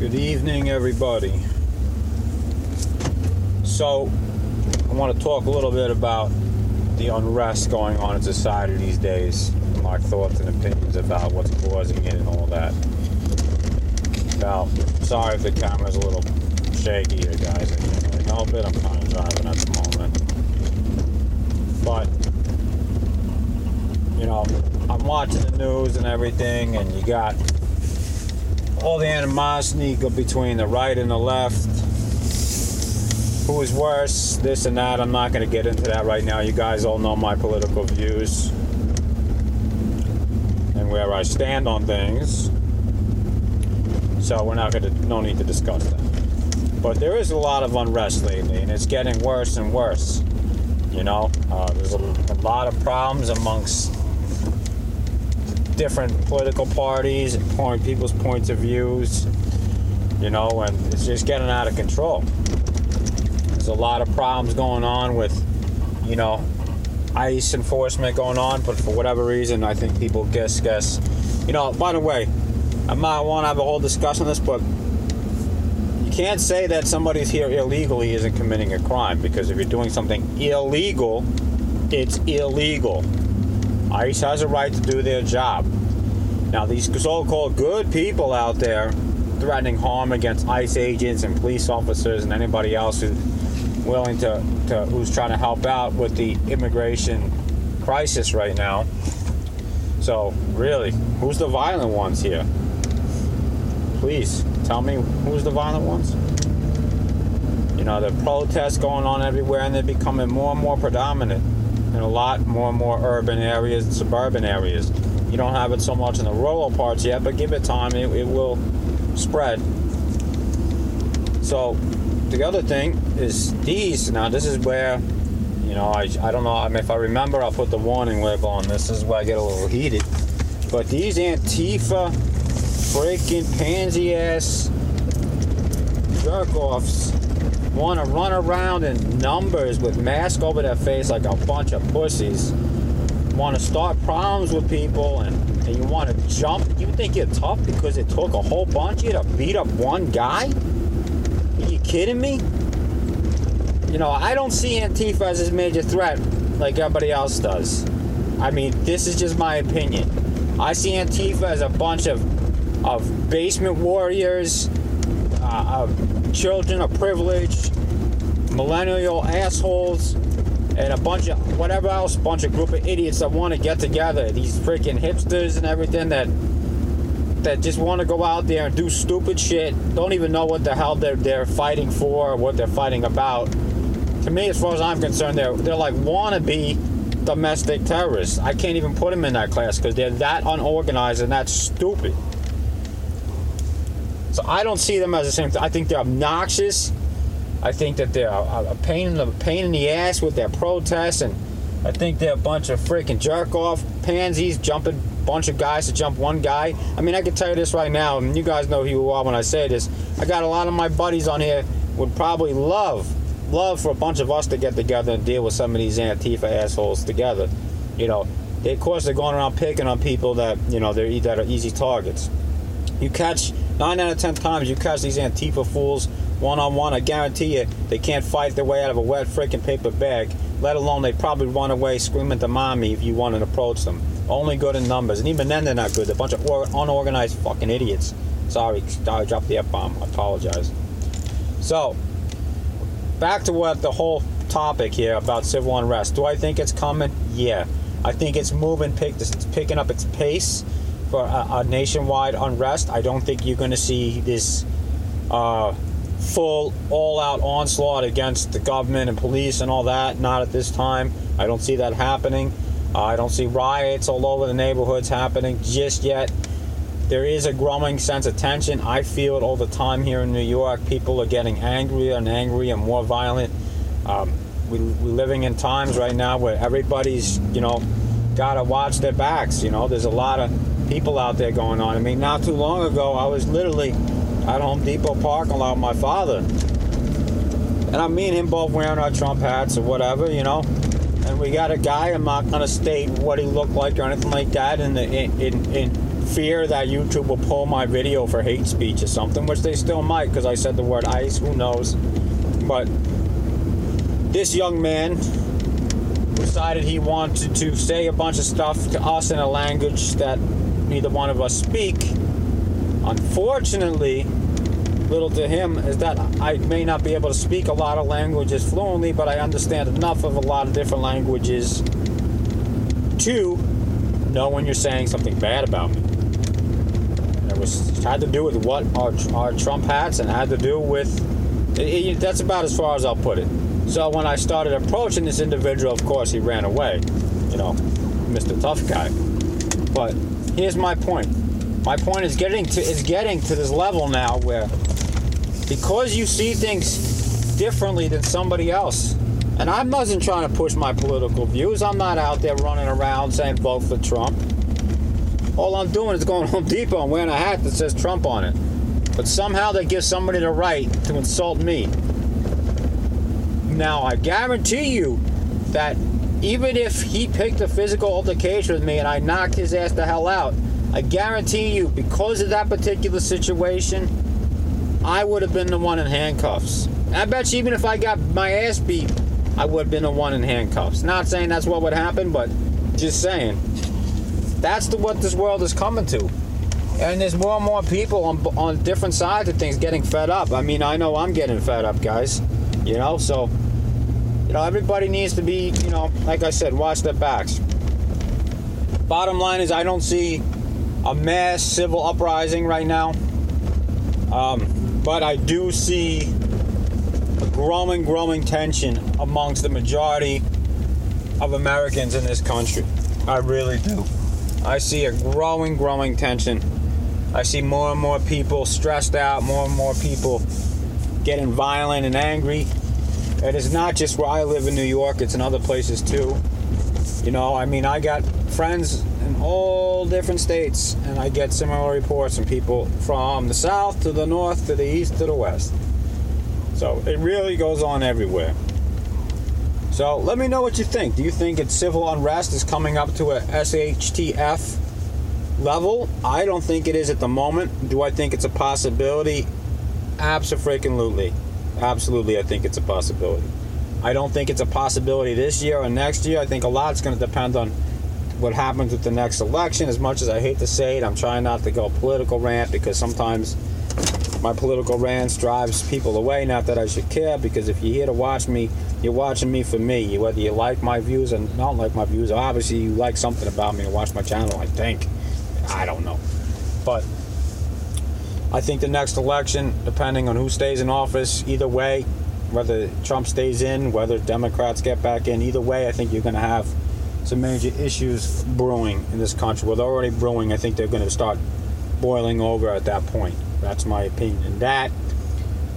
Good evening, everybody. So, I want to talk a little bit about the unrest going on in society these days, my thoughts and opinions about what's causing it and all that. Now, sorry if the camera's a little shaky here, guys. I can't really help it. I'm kind of driving at the moment. But, you know, I'm watching the news and everything, and you got all the animosity between the right and the left. Who is worse, this and that. I'm not going to get into that right now. You guys all know my political views and where I stand on things. So we're not going to, no need to discuss that. But there is a lot of unrest lately, and it's getting worse and worse. You know, there's a lot of problems amongst different political parties and people's points of views. You know, and it's just getting out of control. There's a lot of problems going on with, you know, ICE enforcement going on, but for whatever reason, I think people guess. You know, by the way, I might want to have a whole discussion on this, but you can't say that somebody's here illegally isn't committing a crime, because if you're doing something illegal, it's illegal. ICE has a right to do their job. Now, these so-called good people out there threatening harm against ICE agents and police officers and anybody else who's willing who's trying to help out with the immigration crisis right now. So, really, who's the violent ones here? Please, tell me who's the violent ones? You know, there are protests going on everywhere, and they're becoming more and more predominant in a lot more and more urban areas and suburban areas. You don't have it so much in the rural parts yet, but give it time, it will spread. So, the other thing is these. Now, this is where, you know, I don't know, I mean, if I remember, I'll put the warning label on this. This is where I get a little heated. But these Antifa freaking pansy-ass jerk-offs want to run around in numbers with masks over their face like a bunch of pussies. Want to start problems with people, and you want to jump. You think you're tough because it took a whole bunch of you to beat up one guy? Are you kidding me? You know, I don't see Antifa as this major threat like everybody else does. I mean, this is just my opinion. I see Antifa as a bunch of basement warriors, children of privilege, millennial assholes, and a bunch of whatever else, bunch of group of idiots that want to get together. These freaking hipsters and everything that just want to go out there and do stupid shit, don't even know what the hell they're fighting for or what they're fighting about. To me, as far as I'm concerned, they're like wannabe domestic terrorists. I can't even put them in that class because they're that unorganized and that stupid. So I don't see them as the same thing. I think they're obnoxious. I think that they're a pain in the ass with their protests, and I think they're a bunch of freaking jerk-off pansies jumping bunch of guys to jump one guy. I mean, I can tell you this right now, and you guys know who you are when I say this. I got a lot of my buddies on here would probably love for a bunch of us to get together and deal with some of these Antifa assholes together. You know, of course they're going around picking on people that, you know, that are easy targets. You catch 9 out of 10 times you catch these Antifa fools one-on-one, I guarantee you they can't fight their way out of a wet freaking paper bag, let alone they'd probably run away screaming to mommy if you wanted to approach them. Only good in numbers, and even then they're not good. They're a bunch of unorganized fucking idiots. Sorry, I dropped the F-bomb. I apologize. So, back to what the whole topic here about civil unrest. Do I think it's coming? Yeah. I think it's it's picking up its pace for a nationwide unrest. I don't think you're going to see this full all-out onslaught against the government and police and all that. Not at this time. I don't see that happening. I don't see riots all over the neighborhoods happening just yet. There is a growing sense of tension. I feel it all the time here in New York. People are getting angrier and more violent. We're living in times right now where everybody's, you know, got to watch their backs. You know, there's a lot of people out there going on. I mean, not too long ago, I was literally at Home Depot parking lot with my father. And I me and him both wearing our Trump hats or whatever, you know. And we got a guy, I'm not going to state what he looked like or anything like that, in fear that YouTube will pull my video for hate speech or something, which they still might because I said the word ICE, who knows. But this young man decided he wanted to say a bunch of stuff to us in a language that neither one of us speak. Unfortunately, little to him is that I may not be able to speak a lot of languages fluently, but I understand enough of a lot of different languages to know when you're saying something bad about me. It had to do with what our Trump hats, and had to do with that's about as far as I'll put it. So when I started approaching this individual, of course he ran away, Mr. Tough Guy. But here's my point. My point is getting to this level now where, because you see things differently than somebody else, and I wasn't trying to push my political views. I'm not out there running around saying vote for Trump. All I'm doing is going to Home Depot and wearing a hat that says Trump on it. But somehow they give somebody the right to insult me. Now, I guarantee you that even if he picked a physical altercation with me and I knocked his ass the hell out, I guarantee you, because of that particular situation, I would have been the one in handcuffs. I bet you even if I got my ass beat, I would have been the one in handcuffs. Not saying that's what would happen, but just saying. That's what this world is coming to. And there's more and more people on different sides of things getting fed up. I mean, I know I'm getting fed up, guys. So, everybody needs to be, like I said, watch their backs. Bottom line is, I don't see a mass civil uprising right now. But I do see a growing tension amongst the majority of Americans in this country. I really do. I see a growing tension. I see more and more people stressed out, more and more people getting violent and angry. And it's not just where I live in New York, it's in other places too. I got friends in all different states, and I get similar reports from people from the south to the north to the east to the west. So it really goes on everywhere. So let me know what you think. Do you think it's civil unrest is coming up to a SHTF level? I don't think it is at the moment. Do I think it's a possibility? Abso-freaking-lutely. Absolutely, I think it's a possibility. I don't think it's a possibility this year or next year. I think a lot's going to depend on what happens with the next election. As much as I hate to say it, I'm trying not to go political rant, because sometimes my political rants drives people away. Not that I should care, because if you're here to watch me, you're watching me for me. Whether you like my views or don't like my views, obviously you like something about me and watch my channel, I think. I don't know. But I think the next election, depending on who stays in office, either way, whether Trump stays in, whether Democrats get back in, either way, I think you're going to have some major issues brewing in this country. Well, they're already brewing. I think they're going to start boiling over at that point. That's my opinion. And that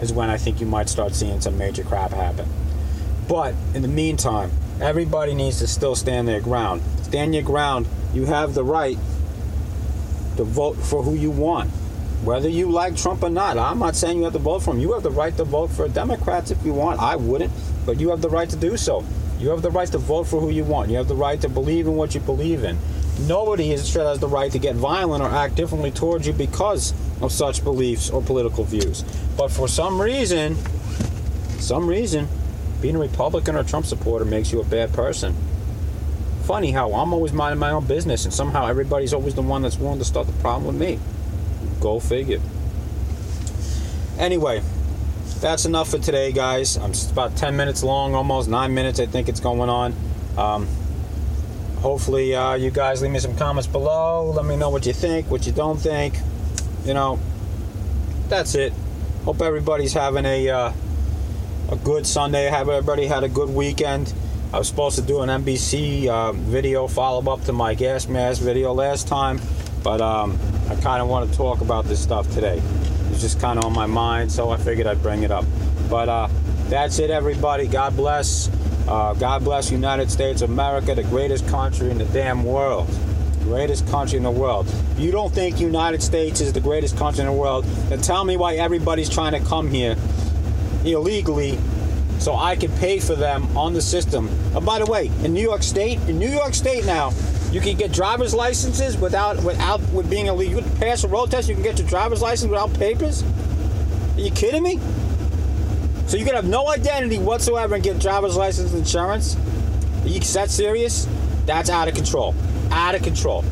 is when I think you might start seeing some major crap happen. But in the meantime, everybody needs to still stand their ground. Stand your ground. You have the right to vote for who you want. Whether you like Trump or not, I'm not saying you have to vote for him. You have the right to vote for Democrats if you want. I wouldn't, but you have the right to do so. You have the right to vote for who you want. You have the right to believe in what you believe in. Nobody has the right to get violent or act differently towards you because of such beliefs or political views. But for some reason, being a Republican or Trump supporter makes you a bad person. Funny how I'm always minding my own business, and somehow everybody's always the one that's willing to start the problem with me. Go figure. Anyway, that's enough for today, guys. I'm just about 10 minutes long, almost 9 minutes I think it's going on. Hopefully you guys leave me some comments below. Let me know what you think, what you don't think. That's it. Hope everybody's having a good Sunday. Have everybody had a good weekend. I was supposed to do an NBC video follow-up to my gas mask video last time, but I kind of want to talk about this stuff today. It's just kind of on my mind, so I figured I'd bring it up. But that's it, everybody. God bless. God bless United States of America, the greatest country in the damn world. Greatest country in the world. If you don't think United States is the greatest country in the world, then tell me why everybody's trying to come here illegally so I can pay for them on the system. And by the way, in New York State now, You can get driver's licenses without being illegal. You can pass a road test. You can get your driver's license without papers. Are you kidding me? So you can have no identity whatsoever and get driver's license and insurance? Are you that serious? That's out of control. Out of control.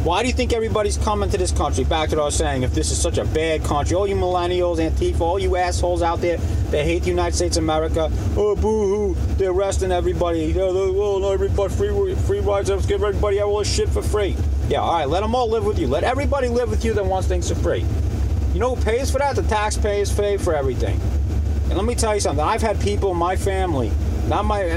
Why do you think everybody's coming to this country? Back to what I was saying, if this is such a bad country, all you millennials, Antifa, all you assholes out there that hate the United States of America, oh, boo-hoo, they're arresting everybody. Oh, no, everybody, free rides, let's give everybody all this shit for free. Yeah, all right, let them all live with you. Let everybody live with you that wants things for free. You know who pays for that? The taxpayers pay for everything. And let me tell you something. I've had people in my family,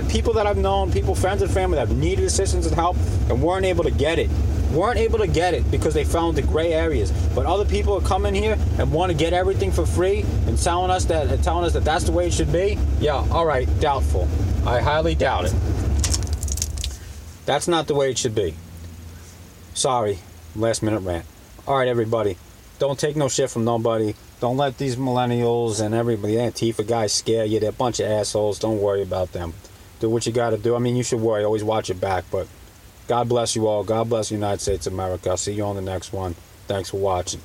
people that I've known, friends and family that have needed assistance and help and weren't able to get it. Weren't able to get it because they found the gray areas. But other people are coming here and want to get everything for free and telling us that that's the way it should be. Yeah, all right, doubtful. I highly doubt it. That's not the way it should be. Sorry, last minute rant. All right, everybody, don't take no shit from nobody. Don't let these millennials and everybody, Antifa guys, scare you. They're a bunch of assholes. Don't worry about them. Do what you got to do. I mean, you should worry. Always watch your back, but God bless you all. God bless the United States of America. I'll see you on the next one. Thanks for watching.